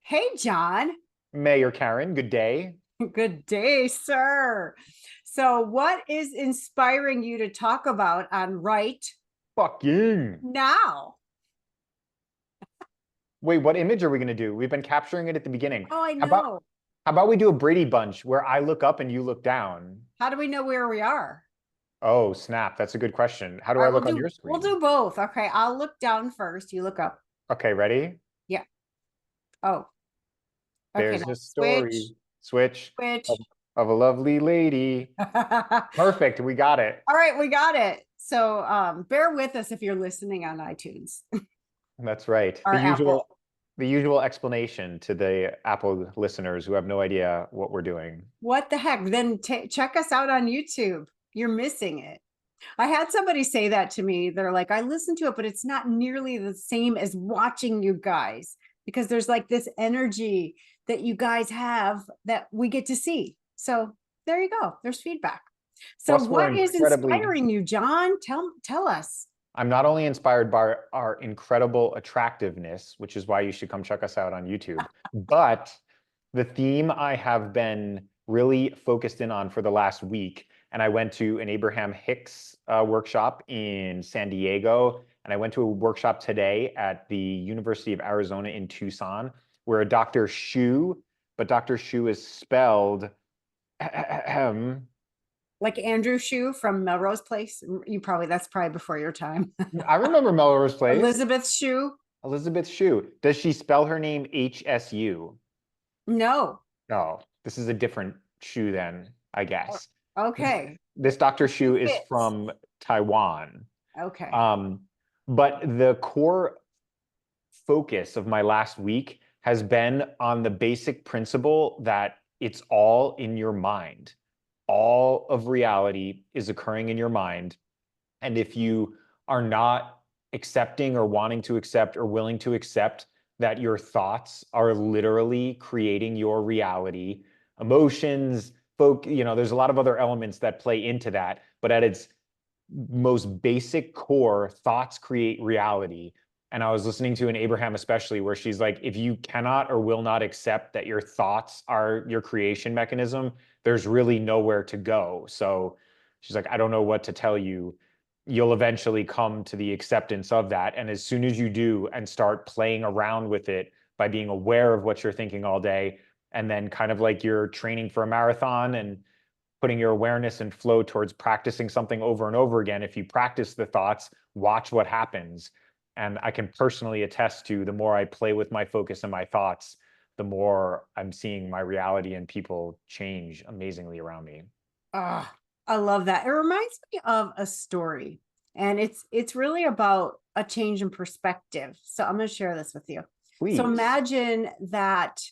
Hey, John. Mayor Karen, good day. Good day, sir. So, what is inspiring you to talk about on right Fucking. now? Wait, what image are we gonna do? We've been capturing it at the beginning. Oh, I How about know. how about we do a Brady Bunch where I look up and you look down? How do we know where we are? Oh, snap. That's a good question. How do All I right, we'll look on do your we'll screen? do both. Okay, I'll look down first. You look up. Okay, ready? Yeah. Oh, okay. Now There's a switch, story. Switch of, switch. of a lovely lady. All Perfect. We got it. right, we got it. So, bear with us if you're listening on iTunes That's right. or The Apple. usual explanation to the Apple listeners who have no idea what we're doing. What the heck? Then check us out on YouTube. You're missing it. I had somebody say that to me. They're like, I listen to it, but it's not nearly the same as watching you guys because there's like this energy that you guys have that we get to see. So there you go. There's feedback. So Plus, we're what is incredibly inspiring you, John? Tell us. I'm not only inspired by our incredible attractiveness, which is why you should come check us out on YouTube, but the theme I have been really focused in on for the last week. And I went to an Abraham Hicks workshop in San Diego, and I went to a workshop today at the University of Arizona in Tucson, where a Dr. Shu, but Dr. Shu is spelled Like Andrew Shue from Melrose Place. That's probably before your time. I remember Melrose Place. Elizabeth Shue. Elizabeth Shue. Does she spell her name HSU? No. No, this is a different Shu then, I guess. This, Okay. this Dr. It Shu is fits. from Taiwan. Okay. Um, but the core focus of my last week has been on the basic principle that it's all in your mind. All of reality is occurring in your mind. And if you are not accepting or wanting to accept or willing to accept that your thoughts are literally creating your reality, emotions, there's a lot of other elements that play into that, but at its most basic core, thoughts create reality. And I was listening to an Abraham, especially, where she's like, if you cannot or will not accept that your thoughts are your creation mechanism, there's really nowhere to go. So she's like, I don't know what to tell you. You'll eventually come to the acceptance of that. And as soon as you do and start playing around with it by being aware of what you're thinking all day, and then kind of like you're training for a marathon and putting your awareness and flow towards practicing something over and over again. If you practice the thoughts, watch what happens. And I can personally attest to the more I play with my focus and my thoughts, the more I'm seeing my reality and people change amazingly around me. Ah, I love that. It reminds me of a story, and it's really about a change in perspective. So I'm going to share this with you. So Please. imagine that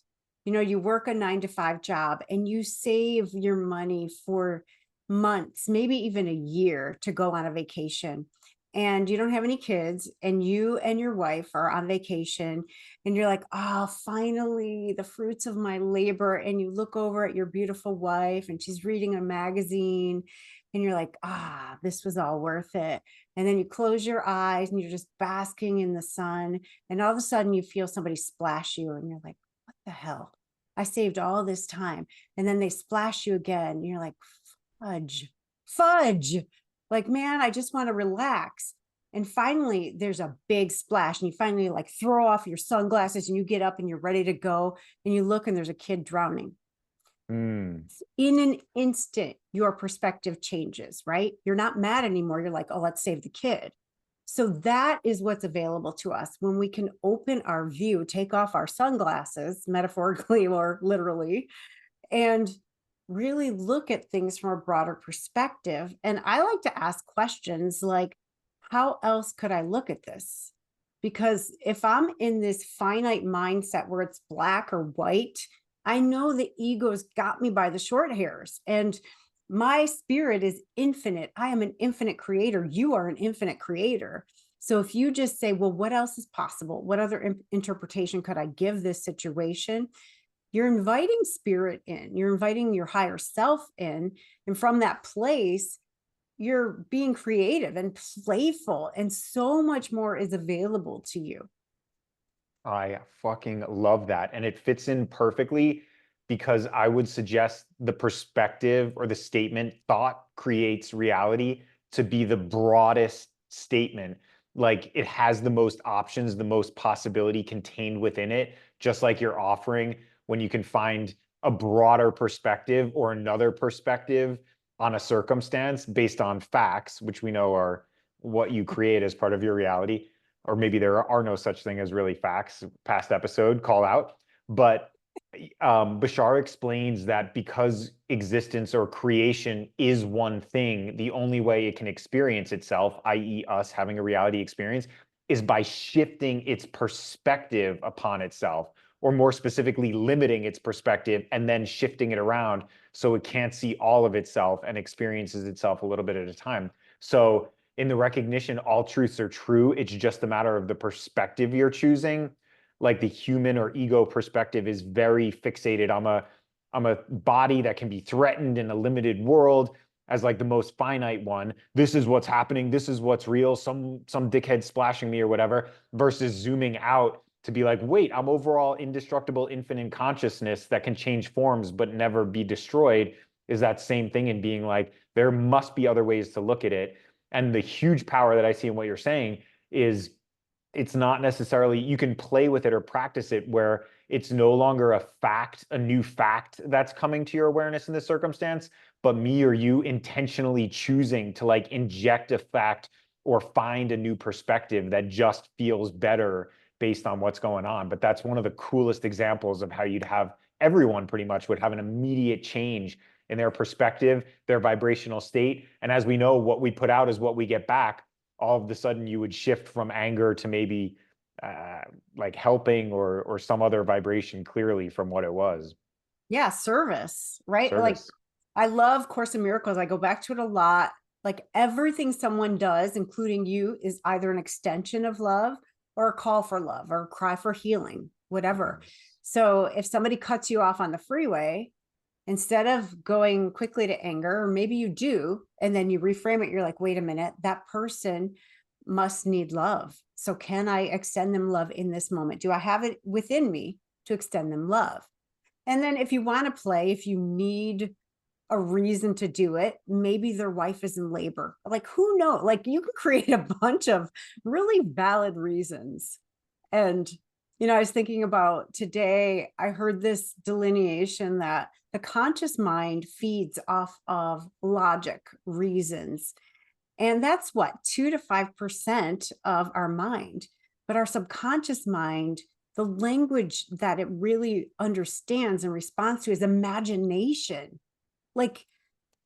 you work a 9 to 5 job and you save your money for months, maybe even a year to go on a vacation. And you don't have any kids, and you and your wife are on vacation, and you're like, oh, finally, the fruits of my labor. And you look over at your beautiful wife, and she's reading a magazine, and you're like, this was all worth it. And then you close your eyes and you're just basking in the sun. And all of a sudden, you feel somebody splash you, and you're like, what the hell? I saved all this time. And then they splash you again. And you're like, fudge, fudge. Like, man, I just want to relax. And finally, there's a big splash, and you finally like throw off your sunglasses and you get up and you're ready to go. And you look and there's a kid drowning. Mm. In an instant, your perspective changes, right? You're not mad anymore. You're like, oh, let's save the kid. So that is what's available to us when we can open our view, take off our sunglasses, metaphorically or literally, and really look at things from a broader perspective. And I like to ask questions like, how else could I look at this? Because if I'm in this finite mindset where it's black or white, I know the ego's got me by the short hairs. And my spirit is infinite. I am an infinite creator. You are an infinite creator. So if you just say, well, what else is possible? What other interpretation could I give this situation? You're inviting spirit in, you're inviting your higher self in. And from that place, you're being creative and playful, and so much more is available to you. I fucking love that. And it fits in perfectly because I would suggest the perspective or the statement thought creates reality to be the broadest statement. Like it has the most options, the most possibility contained within it, just like you're offering when you can find a broader perspective or another perspective on a circumstance based on facts, which we know are what you create as part of your reality, or maybe there are no such thing as really facts, past episode call out. But Bashar explains that because existence or creation is one thing, the only way it can experience itself, i.e., us having a reality experience, is by shifting its perspective upon itself, or more specifically, limiting its perspective and then shifting it around so it can't see all of itself and experiences itself a little bit at a time. So in the recognition all truths are true, it's just a matter of the perspective you're choosing. Like the human or ego perspective is very fixated. I'm a body that can be threatened in a limited world as like the most finite one. This is what's happening, this is what's real, some dickhead splashing me or whatever, versus zooming out to be like, wait, I'm overall indestructible infinite consciousness that can change forms but never be destroyed. Is that same thing in being like, there must be other ways to look at it. And the huge power that I see in what you're saying is it's not necessarily, you can play with it or practice it where it's no longer a fact, a new fact that's coming to your awareness in this circumstance, but me or you intentionally choosing to like inject a fact or find a new perspective that just feels better based on what's going on. But that's one of the coolest examples of how you'd have everyone pretty much would have an immediate change in their perspective, their vibrational state. And as we know, what we put out is what we get back. All of a sudden you would shift from anger to maybe uh, like helping or some other vibration clearly from what it was. Yeah, service, right? Like Service. I love Course in Miracles. I go back to it a lot. Like everything someone does, including you, is either an extension of love or a call for love or a cry for healing, whatever. So if somebody cuts you off on the freeway, instead of going quickly to anger, or maybe you do, and then you reframe it, you're like, wait a minute, that person must need love. So can I extend them love in this moment? Do I have it within me to extend them love? And then if you want to play, if you need a reason to do it, maybe their wife is in labor. Like, who knows? Like, you can create a bunch of really valid reasons. And, I was thinking about today, I heard this delineation that the conscious mind feeds off of logic, reasons. And that's what, 2 to 5% of our mind. But our subconscious mind, the language that it really understands and responds to is imagination. Like,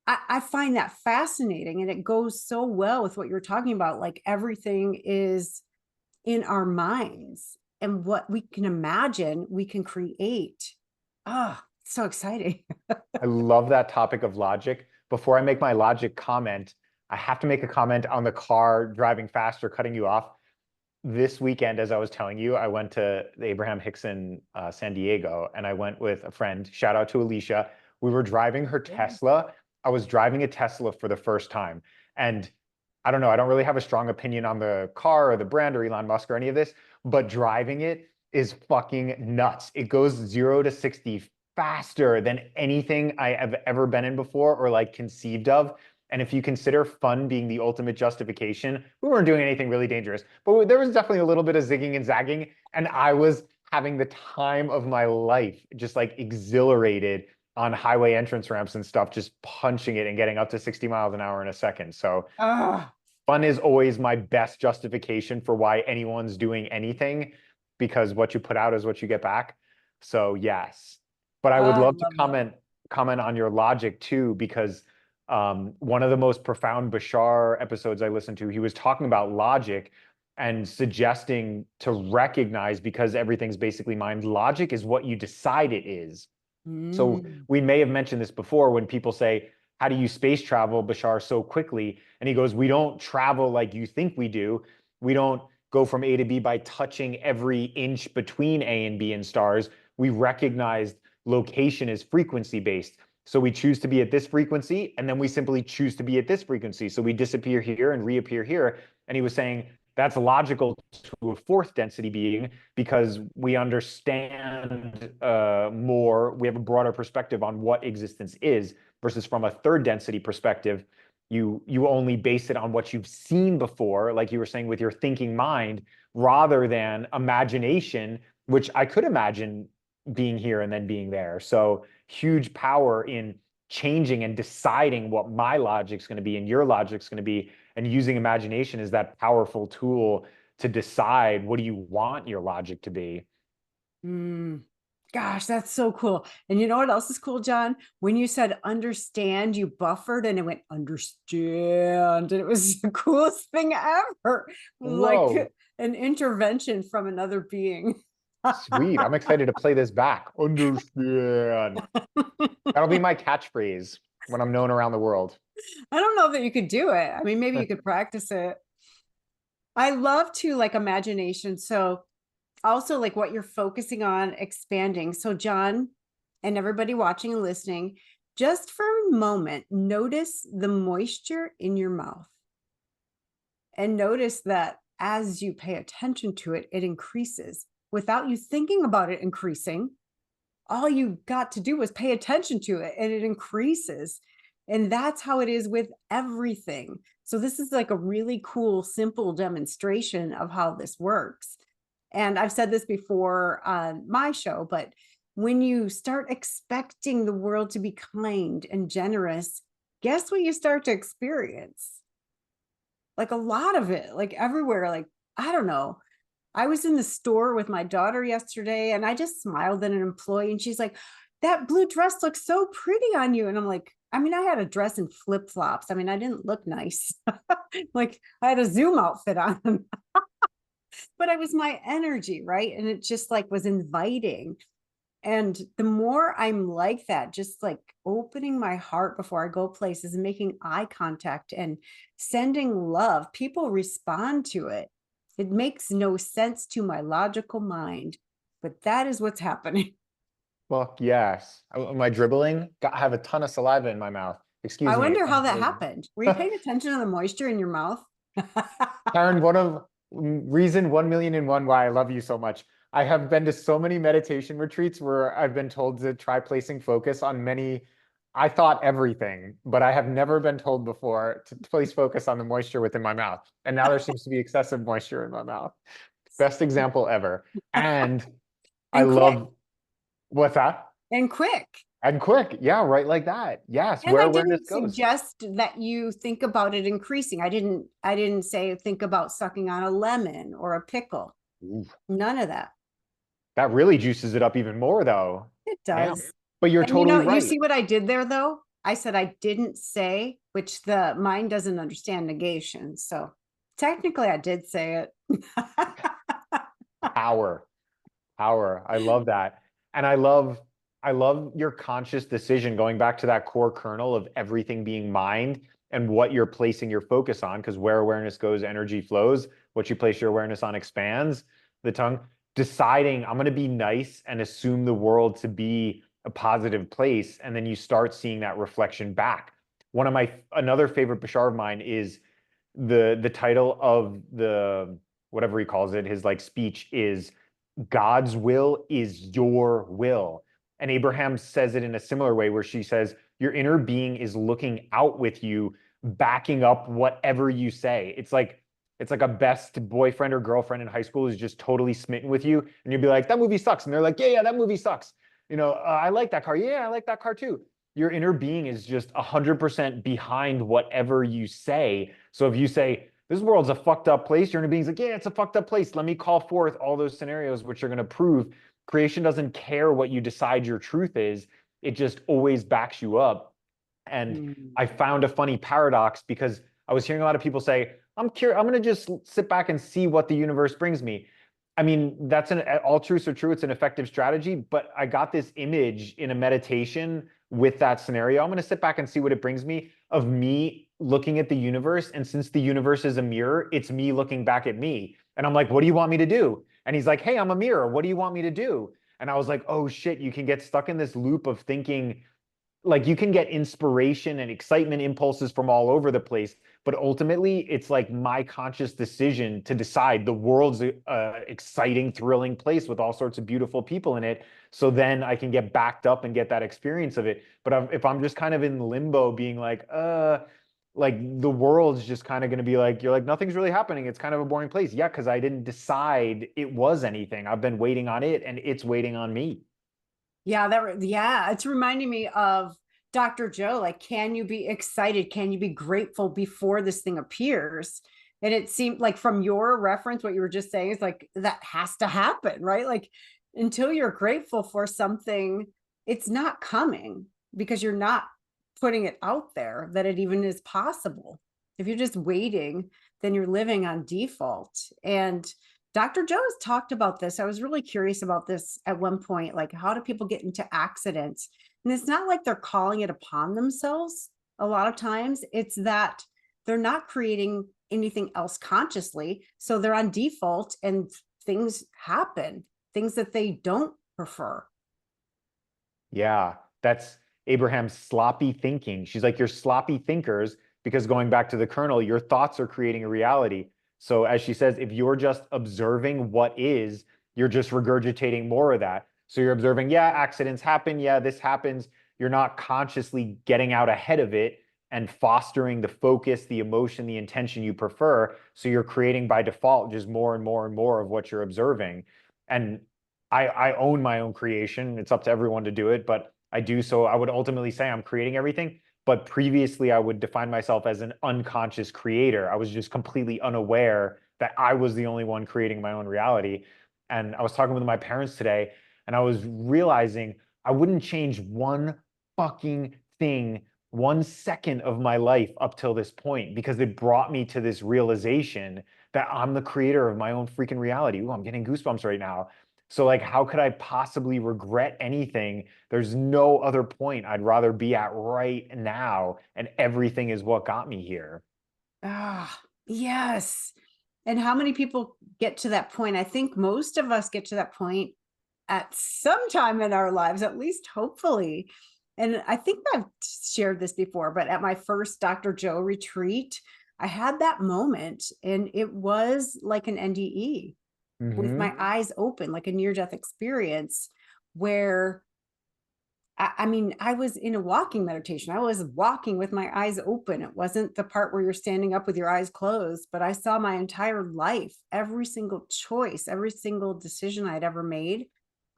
I find that fascinating. And it goes so well with what you're talking about. Like, everything is in our minds, and what we can imagine, we can create. Ah, so exciting. I love that topic of logic. Before I make my logic comment, I have to make a comment on the car driving fast or cutting you off. This weekend, as I was telling you, I went to the Abraham Hickson San Diego, and I went with a friend. Shout out to Alicia. We were driving her Tesla. I was driving a Tesla for the first time. And I don't know, I don't really have a strong opinion on the car or the brand or Elon Musk or any of this, but driving it is fucking nuts. It goes 0 to 60 faster than anything I have ever been in before or like conceived of. And if you consider fun being the ultimate justification, we weren't doing anything really dangerous, but there was definitely a little bit of zigging and zagging. And I was having the time of my life, just like exhilarated on highway entrance ramps and stuff, just punching it and getting up to 60 miles an hour in a second. So Ah, fun is always my best justification for why anyone's doing anything, because what you put out is what you get back. So yes, but I would I love to love it. comment on your logic too, because one of the most profound Bashar episodes I listened to, he was talking about logic and suggesting to recognize, because everything's basically mind, logic is what you decide it is. So Mm. we may have mentioned this before when people say, how do you space travel, Bashar, so quickly? And he goes, we don't travel like you think we do. We don't go from A to B by touching every inch between A and B in stars. We recognize location is frequency based. So we choose to be at this frequency, and then we simply choose to be at this frequency. So we disappear here and reappear here. And he was saying That's logical to a fourth density being because we understand more, we have a broader perspective on what existence is, versus from a third density perspective, you only base it on what you've seen before, like you were saying with your thinking mind, rather than imagination, which I could imagine being here and then being there. So huge power in changing and deciding what my logic's going to be and your logic's going to be, and using imagination as that powerful tool to decide what do you want your logic to be. Mm. Gosh, that's so cool. And you know what else is cool, John? When you said understand, you buffered and it went understand. And it was the coolest thing ever. Whoa, Like an intervention from another being. sweet. I'm excited to play this back. Understand. That'll be my catchphrase when I'm known around the world. I don't know that you could do it. I mean, maybe you could practice it. I love to like imagination. So also like what you're focusing on expanding. So John and everybody watching and listening, just for a moment, notice the moisture in your mouth and notice that as you pay attention to it, it increases without you thinking about it increasing. All you got to do was pay attention to it and it increases. And that's how it is with everything. So this is like a really cool, simple demonstration of how this works. And I've said this before on my show, but when you start expecting the world to be kind and generous, guess what you start to experience? Like a lot of it, like everywhere. Like, I don't know. I was in the store with my daughter yesterday and I just smiled at an employee and she's like, that blue dress looks so pretty on you. And I'm like, I mean, I had a dress and flip flops. I mean, I didn't look nice. Like I had a Zoom outfit on, but I was my energy, right? And it just like was inviting. And the more I'm like that, just like opening my heart before I go places and making eye contact and sending love, people respond to it. It makes no sense to my logical mind, but that is what's happening. Well, yes. Am I dribbling? I have a ton of saliva in my mouth. I Excuse me. wonder how that happened. Were you paying attention to the moisture in your mouth? Karen, one of reason 1,000,001 why I love you so much. I have been to so many meditation retreats where I've been told to try placing focus on many, I thought everything, but I have never been told before to place focus on the moisture within my mouth. And now there seems to be excessive moisture in my mouth. Best example ever. And I And quick, love, what's that? and quick. And quick. Yeah, right like that. Yes, And where I awareness didn't goes. suggest that you think about it increasing. I didn't say think about sucking on a lemon or a pickle. Ooh, None of that. that really juices it up even more though. It Damn. does. But you're And you totally know, you right. see what I did there though? I said I didn't say, which the mind doesn't understand negation. So technically I did say it. Power. Power. I love that. And I love your conscious decision going back to that core kernel of everything being mind and what you're placing your focus on, because where awareness goes, energy flows. What you place your awareness on expands. The tongue deciding I'm going to be nice and assume the world to be a positive place, and then you start seeing that reflection back. One of my another favorite Bashar of mine is the title of the whatever he calls it, his like speech is God's will is your will. And Abraham says it in a similar way where she says, your inner being is looking out with you, backing up whatever you say. It's like a best boyfriend or girlfriend in high school who's just totally smitten with you. And you'll be like, that movie sucks. And they're like, yeah, yeah, that movie sucks. I like that car. Yeah, I like that car too. Your inner being is just 100% behind whatever you say. So if you say, this world's a fucked up place, your inner being's like, yeah, it's a fucked up place. Let me call forth all those scenarios which are going to prove creation doesn't care what you decide your truth is. It just always backs you up. And Mm. I found a funny paradox because I was hearing a lot of people say, I'm curious, I'm going to just sit back and see what the universe brings me. I mean, that's all truths are true. It's an effective strategy, but I got this image in a meditation with that scenario. I'm going to sit back and see what it brings me of me looking at the universe. And since the universe is a mirror, it's me looking back at me. And I'm like, what do you want me to do? And he's like, hey, I'm a mirror. What do you want me to do? And I was like, oh shit, you can get stuck in this loop of thinking like you can get inspiration and excitement impulses from all over the place, but ultimately it's like my conscious decision to decide the world's a exciting, thrilling place with all sorts of beautiful people in it. So then I can get backed up and get that experience of it. But if I'm just kind of in limbo, being like the world's just kind of going to be like, you're like, nothing's really happening. It's kind of a boring place. Yeah, because I didn't decide it was anything. I've been waiting on it and it's waiting on me. Yeah, it's reminding me of Dr. Joe. Like, can you be excited? Can you be grateful before this thing appears? And it seemed like from your reference, what you were just saying is like that has to happen, right? Like until you're grateful for something, it's not coming because you're not putting it out there that it even is possible. If you're just waiting, then you're living on default. And Dr. Joe has talked about this. I was really curious about this at one point. Like, how do people get into accidents? And it's not like they're calling it upon themselves. A lot of times it's that they're not creating anything else consciously. So they're on default and things happen, things that they don't prefer. Yeah, that's Abraham's sloppy thinking. She's like, you're sloppy thinkers because going back to the kernel, your thoughts are creating a reality. So as she says, if you're just observing what is, you're just regurgitating more of that. So you're observing, yeah, accidents happen. Yeah, this happens. You're not consciously getting out ahead of it and fostering the focus, the emotion, the intention you prefer. So you're creating by default just more and more and more of what you're observing. And I own my own creation. It's up to everyone to do it, but I do. So I would ultimately say I'm creating everything. But previously, I would define myself as an unconscious creator. I was just completely unaware that I was the only one creating my own reality. And I was talking with my parents today, and I was realizing I wouldn't change one fucking thing, 1 second of my life up till this point, because it brought me to this realization that I'm the creator of my own freaking reality. Ooh, I'm getting goosebumps right now. So like, how could I possibly regret anything? There's no other point I'd rather be at right now, and everything is what got me here. Ah, yes. And how many people get to that point? I think most of us get to that point at some time in our lives, at least hopefully. And I think I've shared this before, but at my first Dr. Joe retreat, I had that moment and it was like an NDE with my eyes open, like a near death experience where I mean, I was in a walking meditation. I was walking with my eyes open. It wasn't the part where you're standing up with your eyes closed, but I saw my entire life, every single choice, every single decision I'd ever made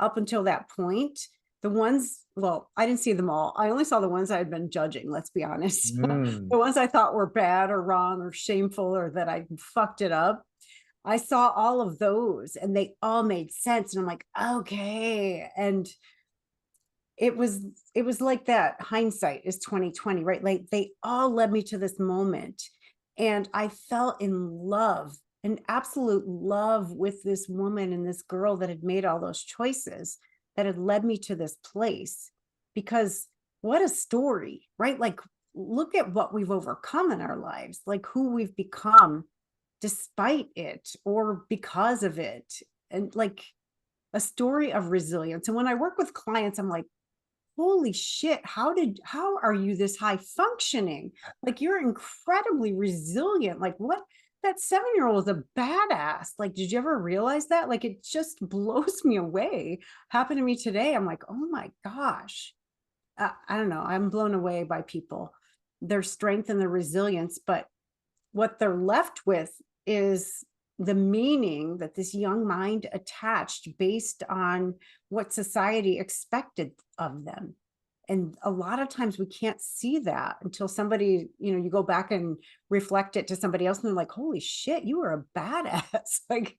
up until that point. The ones, well, I didn't see them all. I only saw the ones I had been judging, let's be honest. Mm. The ones I thought were bad or wrong or shameful or that I fucked it up. I saw all of those and they all made sense. And I'm like, okay. And it was like that hindsight is 2020, right? Like they all led me to this moment and I fell in love, an absolute love with this woman and this girl that had made all those choices that had led me to this place. Because what a story, right? Like look at what we've overcome in our lives, like who we've become despite it or because of it. And like a story of resilience. And when I work with clients, I'm like, holy shit, how are you this high functioning? Like you're incredibly resilient. Like what, that 7-year-old is a badass. Like did you ever realize that? Like it just blows me away. Happened to me today. I'm like, oh my gosh. I don't know, I'm blown away by people, their strength and their resilience, but what they're left with is the meaning that this young mind attached based on what society expected of them. And a lot of times we can't see that until somebody, you go back and reflect it to somebody else and they're like, holy shit, you were a badass. like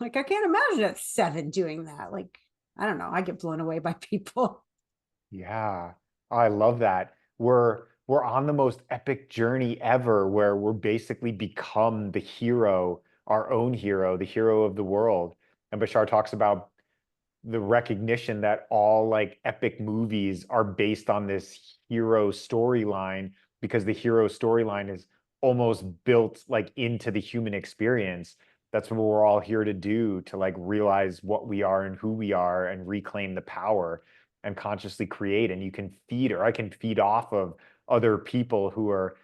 I can't imagine at 7 doing that. Like, I don't know. I get blown away by people. Yeah, I love that. We're on the most epic journey ever where we're basically become the hero, our own hero, the hero of the world. And Bashar talks about the recognition that all like epic movies are based on this hero storyline because the hero storyline is almost built like into the human experience. That's what we're all here to do, to like realize what we are and who we are and reclaim the power and consciously create. And you can feed, or I can feed off of other people who are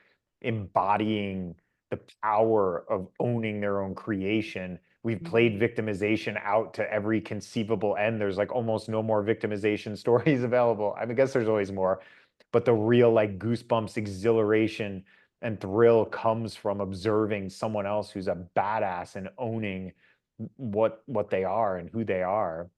embodying the power of owning their own creation. We've played victimization out to every conceivable end. There's like almost no more victimization stories available. I mean, I guess there's always more, but the real like goosebumps, exhilaration, and thrill comes from observing someone else who's a badass and owning what they are and who they are.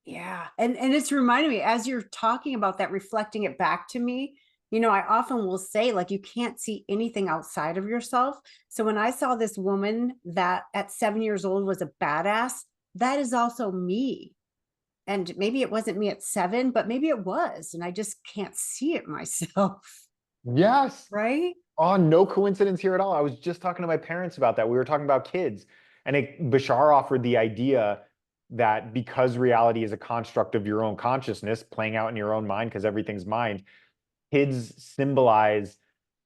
Yeah. And it's reminding me as you're talking about that, reflecting it back to me, you know, I often will say, like, you can't see anything outside of yourself. So when I saw this woman that at 7 years old was a badass, that is also me. And maybe it wasn't me at 7, but maybe it was. And I just can't see it myself. Yes. Right? Oh, no coincidence here at all. I was just talking to my parents about that. We were talking about kids, and Bashar offered the idea that because reality is a construct of your own consciousness playing out in your own mind, because everything's mind, kids symbolize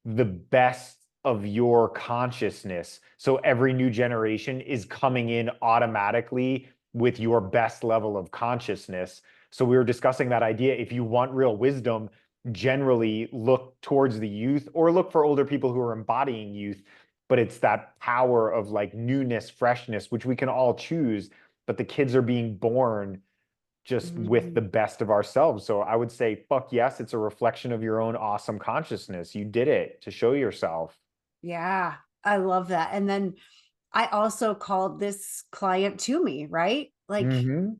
the best of your consciousness. So every new generation is coming in automatically with your best level of consciousness. So we were discussing that idea. If you want real wisdom, generally look towards the youth or look for older people who are embodying youth. But it's that power of like newness, freshness, which we can all choose. But the kids are being born just with the Mm, best of ourselves. So I would say, fuck yes, it's a reflection of your own awesome consciousness. You did it to show yourself. yeah. I love that. And then I also called this client to me, right? Like, Mm-hmm.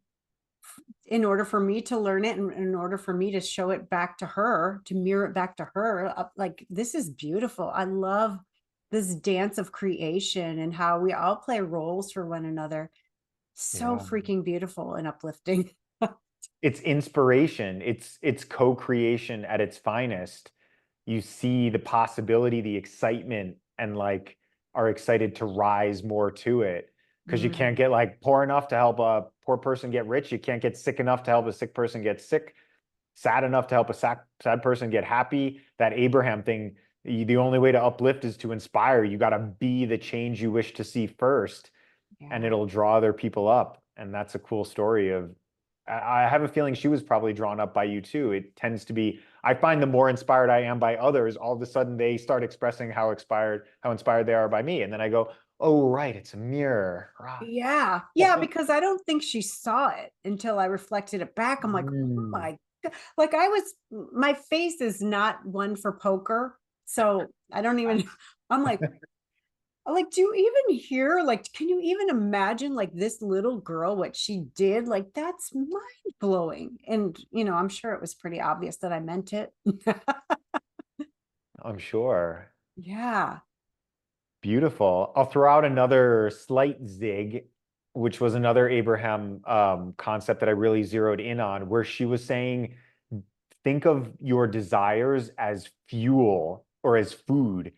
in order for me to learn it and in order for me to show it back to her, to mirror it back to her, like, this is beautiful. I love this dance of creation and how we all play roles for one another. So Yeah. freaking beautiful and uplifting. It's inspiration. It's co-creation at its finest. You see the possibility, the excitement, and like are excited to rise more to it. Because you can't Mm, get like poor enough to help a poor person get rich. You can't get sick enough to help a sick person get sick, sad enough to help a sad person get happy. That Abraham thing, the only way to uplift is to inspire. You got to be the change you wish to see first, and yeah. it'll draw other people up. And that's a cool story of, I have a feeling she was probably drawn up by you too. It tends to be, I find the more inspired I am by others, all of a sudden they start expressing how inspired they are by me. And then I go, oh, right, it's a mirror. Right. Yeah. Yeah. Because I don't think she saw it until I reflected it back. I'm like, oh Mm. my God. Like, my face is not one for poker. So I don't even, I'm like, do you even hear? Like, can you even imagine like this little girl, what she did? Like, that's mind blowing. And, you know, I'm sure it was pretty obvious that I meant it. I'm sure. Yeah. Beautiful. I'll throw out another slight zig, which was another Abraham concept that I really zeroed in on, where she was saying, think of your desires as fuel or as food,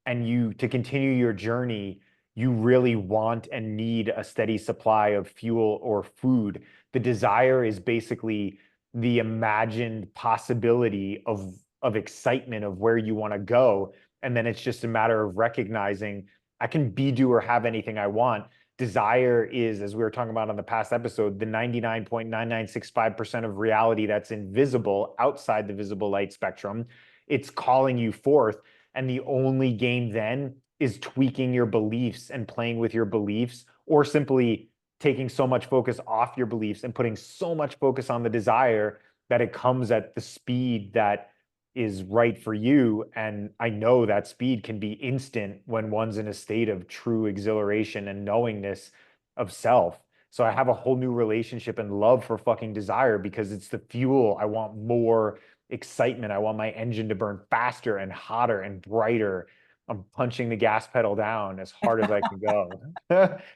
and you to continue your journey, you really want and need a steady supply of fuel or food. The desire is basically the imagined possibility of excitement of where you want to go. And then it's just a matter of recognizing I can be, do, or have anything I want. Desire is, as we were talking about on the past episode, the 99.9965% of reality that's invisible outside the visible light spectrum. It's calling you forth. And the only game then is tweaking your beliefs and playing with your beliefs, or simply taking so much focus off your beliefs and putting so much focus on the desire that it comes at the speed that is right for you. And I know that speed can be instant when one's in a state of true exhilaration and knowingness of self. So I have a whole new relationship and love for fucking desire because it's the fuel. I want more excitement. I want my engine to burn faster and hotter and brighter. I'm punching the gas pedal down as hard as I can go.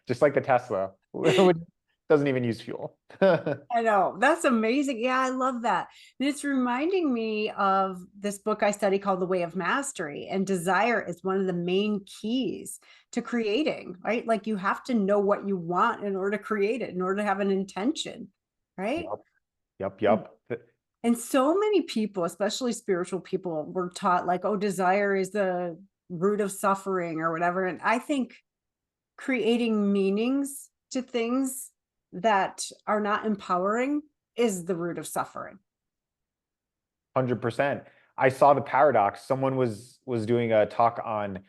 Just like the Tesla, which doesn't even use fuel. I know. That's amazing. Yeah, I love that. And it's reminding me of this book I study called The Way of Mastery. And desire is one of the main keys to creating, right? Like, you have to know what you want in order to create it, in order to have an intention, right? Yep, yep, And yep. and so many people, especially spiritual people, were taught like, oh, desire is the root of suffering or whatever. And I think creating meanings to things that are not empowering is the root of suffering. 100%. I saw the paradox. Someone was doing a talk on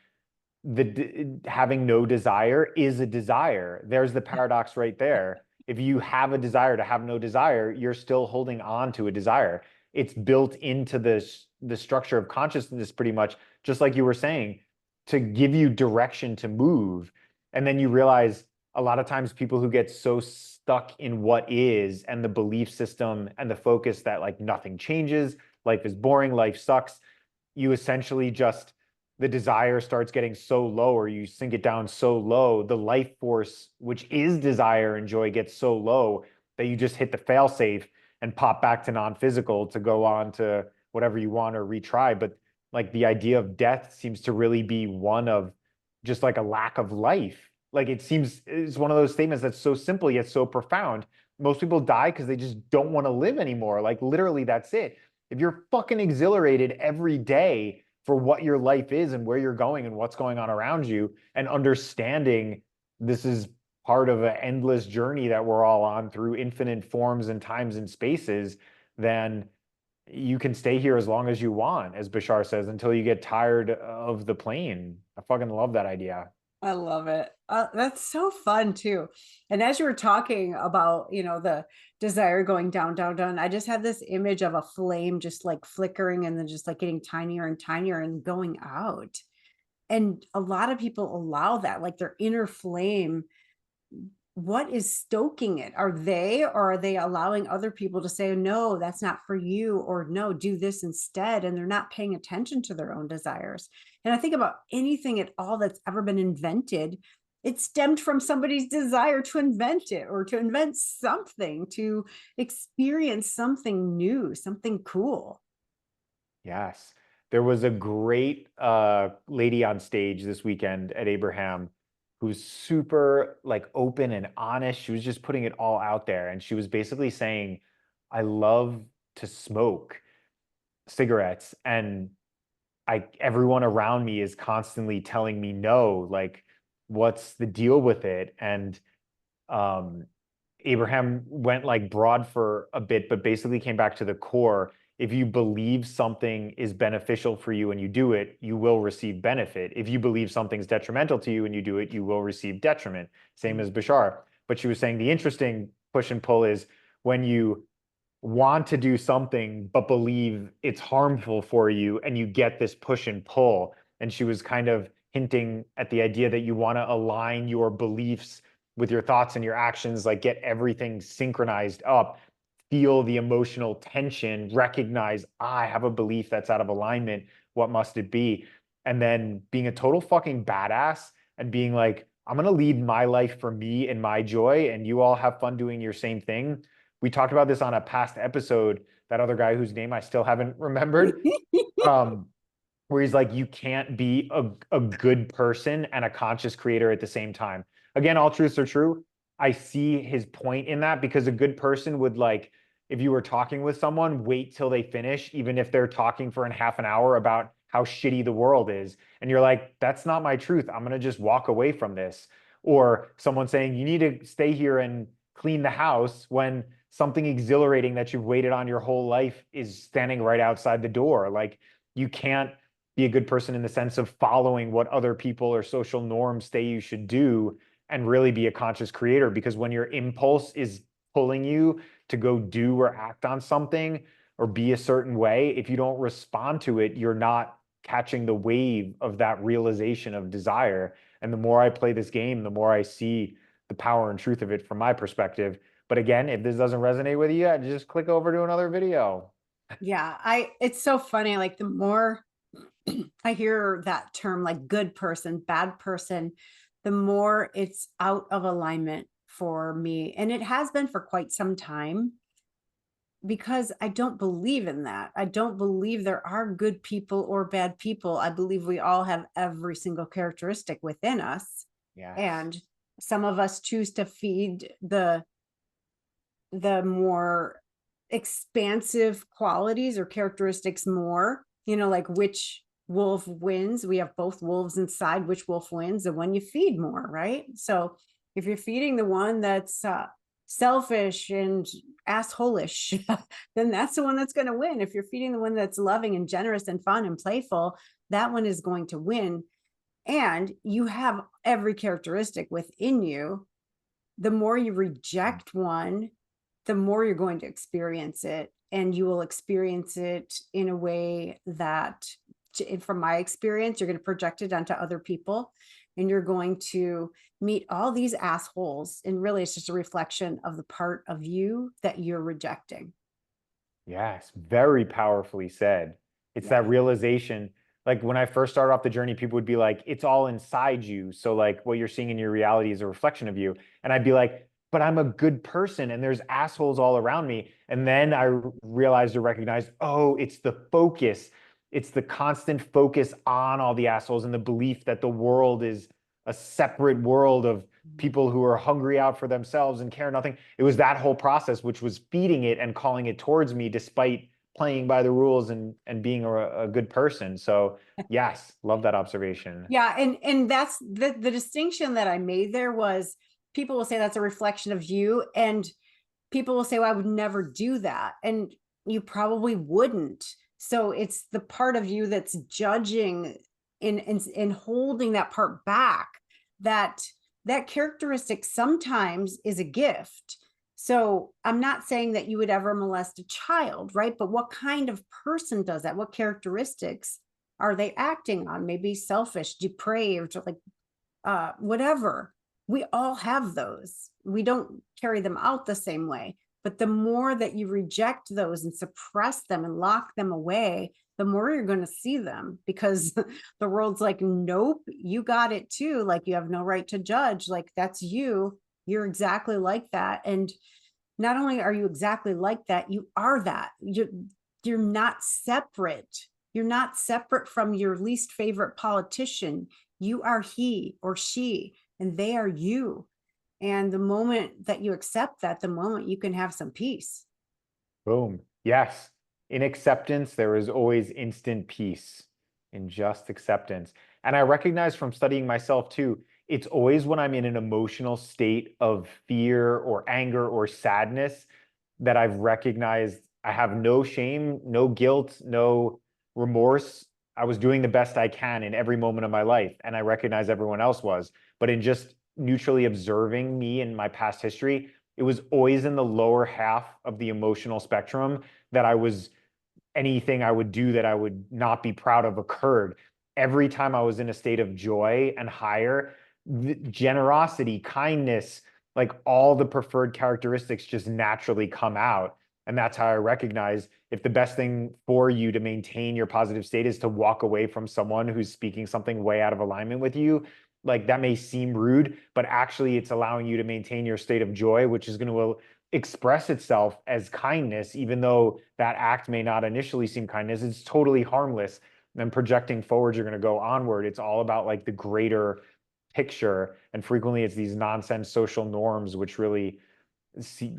having no desire is a desire. There's the paradox right there. If you have a desire to have no desire, you're still holding on to a desire. It's built into the structure of consciousness pretty much, just like you were saying, to give you direction to move. And then you realize a lot of times people who get so stuck in what is and the belief system and the focus that like nothing changes, life is boring, life sucks, you essentially just the desire starts getting so low or you sink it down so low, the life force, which is desire and joy, gets so low that you just hit the fail safe and pop back to non-physical to go on to whatever you want or retry. But like the idea of death seems to really be one of just like a lack of life. Like it seems it's one of those statements that's so simple yet so profound. Most people die because they just don't want to live anymore. Like literally, that's it. If you're fucking exhilarated every day for what your life is and where you're going and what's going on around you, and understanding this is part of an endless journey that we're all on through infinite forms and times and spaces, then you can stay here as long as you want, as Bashar says, until you get tired of the plane. I fucking love that idea. I love it. That's so fun too. And as you were talking about, the desire going down, down, down, I just had this image of a flame just like flickering and then just like getting tinier and tinier and going out. And a lot of people allow that, like their inner flame. What is stoking it? Are they, or are they allowing other people to say, no, that's not for you, or no, do this instead? And they're not paying attention to their own desires. And I think about anything at all that's ever been invented, it stemmed from somebody's desire to invent it or to invent something, to experience something new, something cool. Yes. There was a great lady on stage this weekend at Abraham who's super like open and honest. She was just putting it all out there. And she was basically saying, I love to smoke cigarettes and everyone around me is constantly telling me no, like what's the deal with it? And um, Abraham went like broad for a bit, but basically came back to the core. If you believe something is beneficial for you and you do it, you will receive benefit. If you believe something's detrimental to you and you do it, you will receive detriment. Same as Bashar. But she was saying the interesting push and pull is when you want to do something but believe it's harmful for you and you get this push and pull. And she was kind of hinting at the idea that you want to align your beliefs with your thoughts and your actions, like get everything synchronized up, feel the emotional tension, recognize, I have a belief that's out of alignment. What must it be? And then being a total fucking badass and being like, I'm going to lead my life for me and my joy, and you all have fun doing your same thing. We talked about this on a past episode, that other guy whose name I still haven't remembered. Um, where he's like, you can't be a good person and a conscious creator at the same time. Again, all truths are true. I see his point in that because a good person would like, if you were talking with someone, wait till they finish, even if they're talking for a half an hour about how shitty the world is. And you're like, that's not my truth. I'm going to just walk away from this. Or someone saying, you need to stay here and clean the house when something exhilarating that you've waited on your whole life is standing right outside the door. Like you can't be a good person in the sense of following what other people or social norms say you should do and really be a conscious creator. Because when your impulse is pulling you to go do or act on something or be a certain way, if you don't respond to it, you're not catching the wave of that realization of desire. And the more I play this game, the more I see the power and truth of it from my perspective. But again, if this doesn't resonate with you, just click over to another video. Yeah, it's so funny. Like the more I hear that term, like good person, bad person, the more it's out of alignment for me. And it has been for quite some time because I don't believe in that. I don't believe there are good people or bad people. I believe we all have every single characteristic within us. Yes. And some of us choose to feed the more expansive qualities or characteristics more, like which wolf wins. We have both wolves inside. Which wolf wins? The one you feed more, right? So if you're feeding the one that's selfish and assholish, then that's the one that's going to win. If you're feeding the one that's loving and generous and fun and playful, that one is going to win. And you have every characteristic within you. The more you reject one, the more you're going to experience it. And you will experience it in a way that, from my experience, you're going to project it onto other people, and you're going to meet all these assholes. And really, it's just a reflection of the part of you that you're rejecting. Yes, very powerfully said. It's that Yeah. realization. Like when I first started off the journey, people would be like, it's all inside you. So like what you're seeing in your reality is a reflection of you. And I'd be like, but I'm a good person and there's assholes all around me. And then I realized to recognize, oh, it's the focus. It's the constant focus on all the assholes and the belief that the world is a separate world of people who are hungry out for themselves and care nothing. It was that whole process which was feeding it and calling it towards me despite playing by the rules and being a good person. So yes, love that observation. Yeah, and that's the distinction that I made there was, people will say that's a reflection of you, and people will say, well, I would never do that. And you probably wouldn't. So it's the part of you that's judging in holding that part back, that that characteristic sometimes is a gift. So I'm not saying that you would ever molest a child, right? But what kind of person does that? What characteristics are they acting on? Maybe selfish, depraved, like whatever. We all have those. We don't carry them out the same way. But the more that you reject those and suppress them and lock them away, the more you're going to see them, because the world's like, nope, you got it too. Like, you have no right to judge. Like, that's you. You're exactly like that. And not only are you exactly like that, you are that. You're not separate. You're not separate from your least favorite politician. You are he or she, and they are you. And the moment that you accept that, the moment you can have some peace. Boom. Yes. In acceptance, there is always instant peace in just acceptance. And I recognize from studying myself too, it's always when I'm in an emotional state of fear or anger or sadness that I've recognized I have no shame, no guilt, no remorse. I was doing the best I can in every moment of my life. And I recognize everyone else was. But in just neutrally observing me and my past history, it was always in the lower half of the emotional spectrum that I was, anything I would do that I would not be proud of occurred. Every time I was in a state of joy and higher, generosity, kindness, like all the preferred characteristics just naturally come out. And that's how I recognize if the best thing for you to maintain your positive state is to walk away from someone who's speaking something way out of alignment with you. Like that may seem rude, but actually it's allowing you to maintain your state of joy, which is going to express itself as kindness, even though that act may not initially seem kindness. It's totally harmless. And then projecting forward, you're going to go onward. It's all about like the greater picture. And frequently it's these nonsense social norms, which really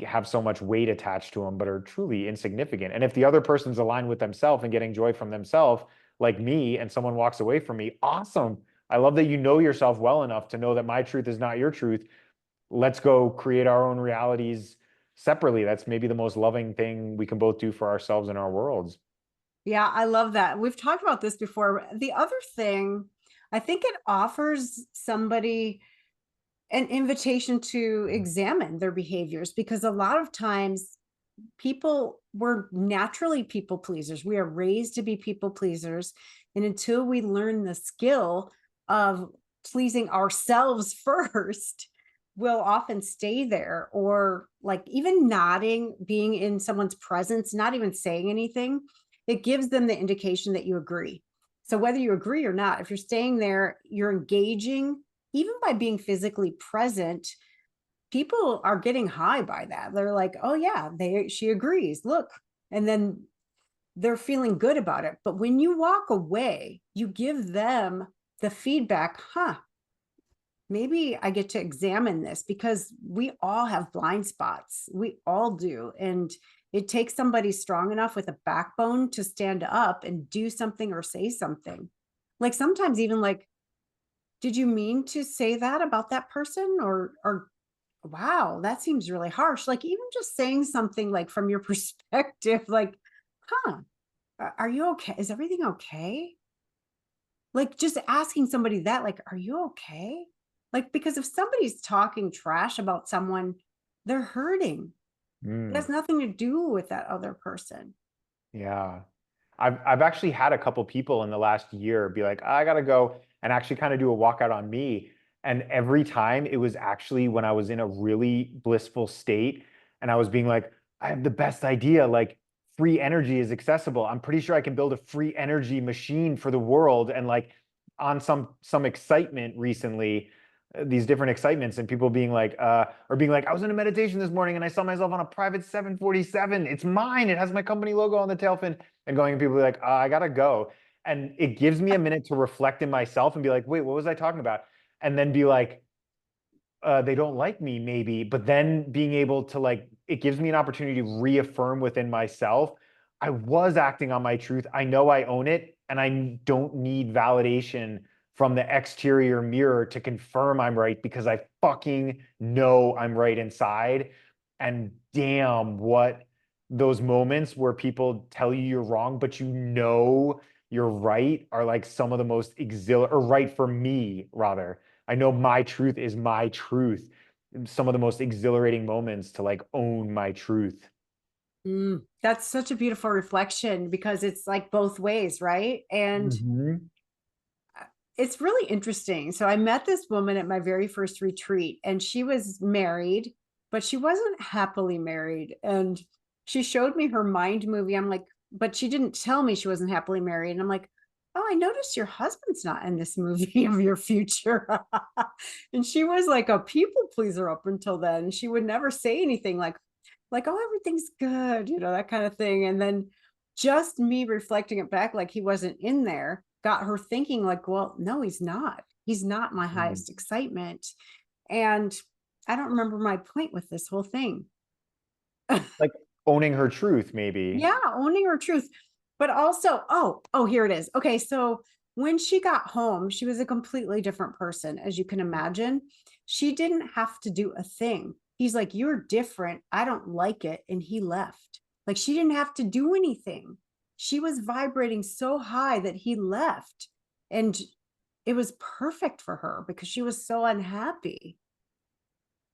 have so much weight attached to them, but are truly insignificant. And if the other person's aligned with themselves and getting joy from themselves, like me, and someone walks away from me, awesome. I love that you know yourself well enough to know that my truth is not your truth. Let's go create our own realities separately. That's maybe the most loving thing we can both do for ourselves and our worlds. Yeah, I love that. We've talked about this before. The other thing, I think it offers somebody an invitation to examine their behaviors, because a lot of times people, were naturally people pleasers. We are raised to be people pleasers. And until we learn the skill of pleasing ourselves first, we'll often stay there, or like even nodding, being in someone's presence, not even saying anything. It gives them the indication that you agree. So whether you agree or not, if you're staying there, you're engaging, even by being physically present. People are getting high by that. They're like, oh yeah, she agrees, look. And then they're feeling good about it. But when you walk away, you give them the feedback, maybe I get to examine this, because we all have blind spots. We all do. And it takes somebody strong enough with a backbone to stand up and do something or say something. Like sometimes even like, did you mean to say that about that person? Or Wow, that seems really harsh. Like even just saying something like from your perspective, like, huh, are you okay? Is everything okay? Like just asking somebody that, like, are you okay? Like, because if somebody's talking trash about someone, they're hurting. It has Mm, nothing to do with that other person. yeah. I've actually had a couple people in the last year be like, I gotta go and actually kind of do a walkout on me. And every time it was actually when I was in a really blissful state and I was being like, I have the best idea. Like free energy is accessible. I'm pretty sure I can build a free energy machine for the world. And like on some excitement recently, these different excitements and people being like, or being like, I was in a meditation this morning and I saw myself on a private 747. It's mine. It has my company logo on the tail fin and going and people be like, I gotta go. And it gives me a minute to reflect in myself and be like, wait, what was I talking about? And then be like, they don't like me, maybe. But then being able to like, it gives me an opportunity to reaffirm within myself, I was acting on my truth. I know I own it, and I don't need validation from the exterior mirror to confirm I'm right because I fucking know I'm right inside. And damn, what those moments where people tell you you're wrong, but you know you're right are like some of the most or right for me, rather. I know my truth is my truth. Some of the most exhilarating moments to like own my truth. That's such a beautiful reflection because it's like both ways, right? And Hmm. it's really interesting. So I met this woman at my very first retreat, and she was married, but she wasn't happily married. And she showed me her mind movie. I'm like, but she didn't tell me she wasn't happily married. And I'm like, oh, I noticed your husband's not in this movie of your future. And she was like a people pleaser up until then. She would never say anything like, oh, everything's good, that kind of thing. And then just me reflecting it back, like he wasn't in there, got her thinking, like, well, no, he's not. He's not my highest excitement. And I don't remember my point with this whole thing. Like owning her truth, maybe. Yeah, owning her truth. But also, here it is. Okay, so when she got home, she was a completely different person, as you can imagine. She didn't have to do a thing. He's like, you're different. I don't like it. And he left. Like, she didn't have to do anything. She was vibrating so high that he left. And it was perfect for her because she was so unhappy.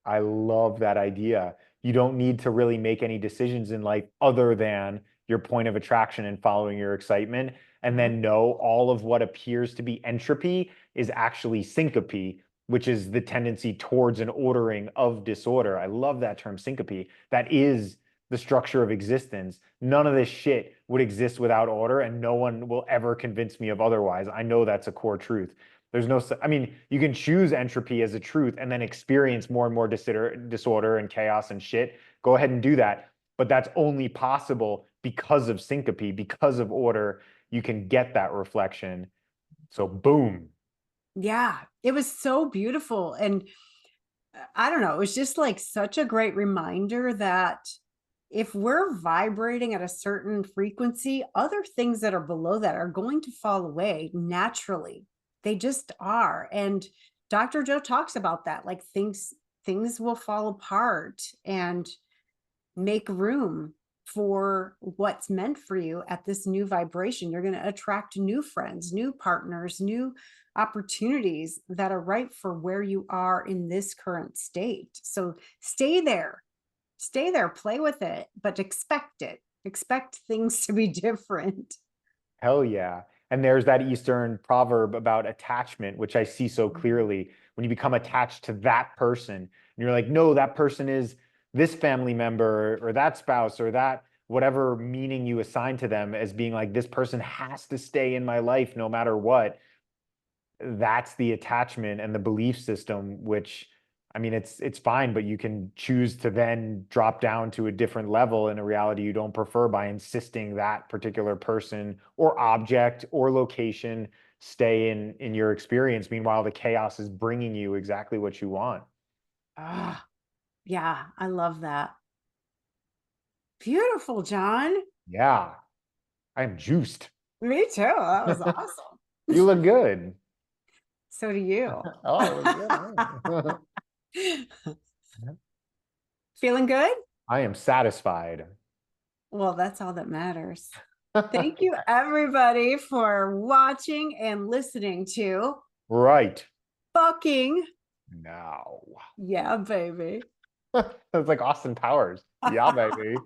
I love that idea. You don't need to really make any decisions in life other than your point of attraction and following your excitement. And Mhm. then know all of what appears to be entropy is actually syncope, which is the tendency towards an ordering of disorder. I love that term, syncope. That is the structure of existence. None of this shit would exist without order, and no one will ever convince me of otherwise. I know that's a core truth. There's no, I mean, you can choose entropy as a truth and then experience more and more disorder and chaos and shit. Go ahead and do that. But that's only possible because of syncope, because of order. You can get that reflection. So, boom. Yeah, it was so beautiful. And I don't know, it was just like such a great reminder that if we're vibrating at a certain frequency, other things that are below that are going to fall away naturally. They just are. And Dr. Joe talks about that. Like things will fall apart and make room for what's meant for you at this new vibration. You're going to attract new friends, new partners, new opportunities that are right for where you are in this current state. So stay there, play with it, but expect it. Expect things to be different. Hell yeah. And there's that Eastern proverb about attachment, which I see so clearly. When you become attached to that person, and you're like, no, that person is this family member or that spouse or that whatever meaning you assign to them as being like, this person has to stay in my life no matter what. That's the attachment and the belief system, which I mean, it's fine, but you can choose to then drop down to a different level in a reality you don't prefer by insisting that particular person or object or location stay in your experience. Meanwhile, the chaos is bringing you exactly what you want. Ah, yeah, I love that. Beautiful, John. Yeah, I'm juiced. Me too. That was awesome. You look good. So do you. Oh, yeah. Feeling good? I am satisfied. Well, that's all that matters. Thank you, everybody, for watching and listening to Right Fucking. now. Yeah, baby. It's like Austin Powers. Yeah, baby.